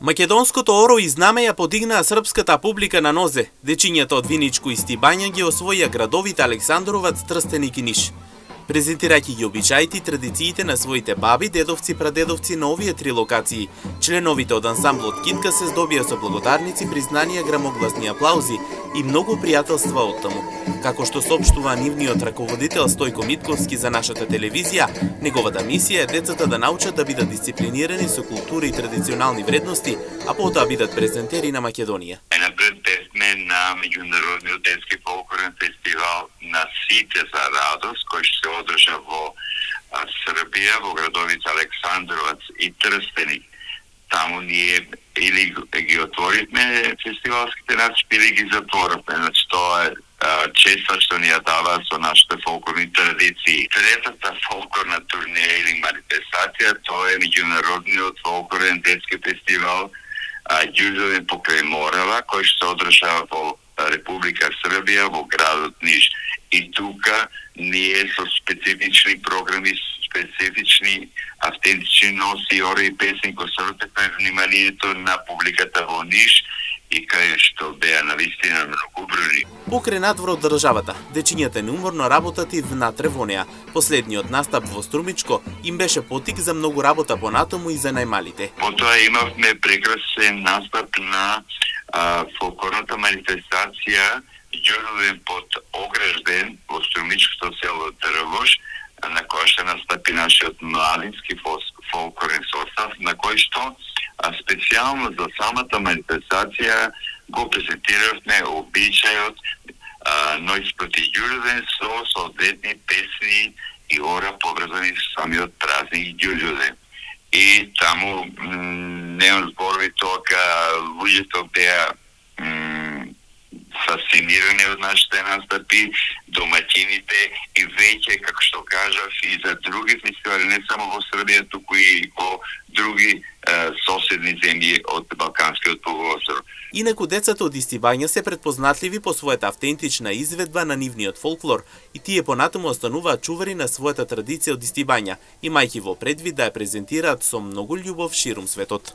Македонското оро и знаме ја подигнаа српската публика на нозе. Дечињата од Виничко и Стибања ги освоија градовите Александровац, Трстеник и Ниш. Презентирајќи ги обичаите и традициите на своите баби, дедовци, прадедовци на овие три локации, членовите од ансамблот Китка се здобија со благодарници, признанија, грамогласни аплаузи и многу пријателства од таму. Како што соопштува нивниот раководител Стојко Митковски за нашата телевизија, неговата мисија е децата да научат да бидат дисциплинирани со култура и традиционални вредности, а потоа бидат презентери на Македонија. Напред бевме на меѓународниот детски фолклорен фестивал на Сите за радост, кој што се одржа во Србија, во градовите Александровац и Трстеник. Таму ние или ги отворивме фестивалските начипи, или ги затворивме. Значи, тоа е честа што ни ја дава со нашите фолклорни традиции. Третата фолклорна турнеја или манифестација, тоа е меѓународниот фолклорен детски фестивал Ѓуѓовен покрај Морава, кој што се одржава во Република Србија, во градот Ниш. И тука ние со специфични програми, специфични автентични носи, ори и песни кои српетме вниманието на публиката во Ниш и кај што беа навистина многу бројни. Покрај надвор од државата, дечињата неуморно работат и внатре во неа. Последниот настап во Струмичко им беше потик за многу работа понатаму и за најмалите. Потоа имавме прекрасен настап на фолклорната манифестација Ѓуровен под Огражден во Струмичкото село Дрвош, на која што настапи нашиот младински фолклорен состав, на кој што специјално за самата манифестација го презентиравме обичајот Ноќ проти Ѓуровен со соодветни песни и ора поврзани со самиот празник Ѓуѓовден. И таму немам зборови тоа, луѓето беа фасцинирани од нашите настапи, домаќините и веќе, како што кажав, и за други фестивали, не само во Србија, туку и во други соседни земји од Балканскиот полуостров. Инаку децата од Стибања се претпознатливи по својата автентична изведба на нивниот фолклор и тие понатаму остануваат чувари на својата традиција од Стибања, имајќи во предвид да ја презентираат со многу љубов ширум светот.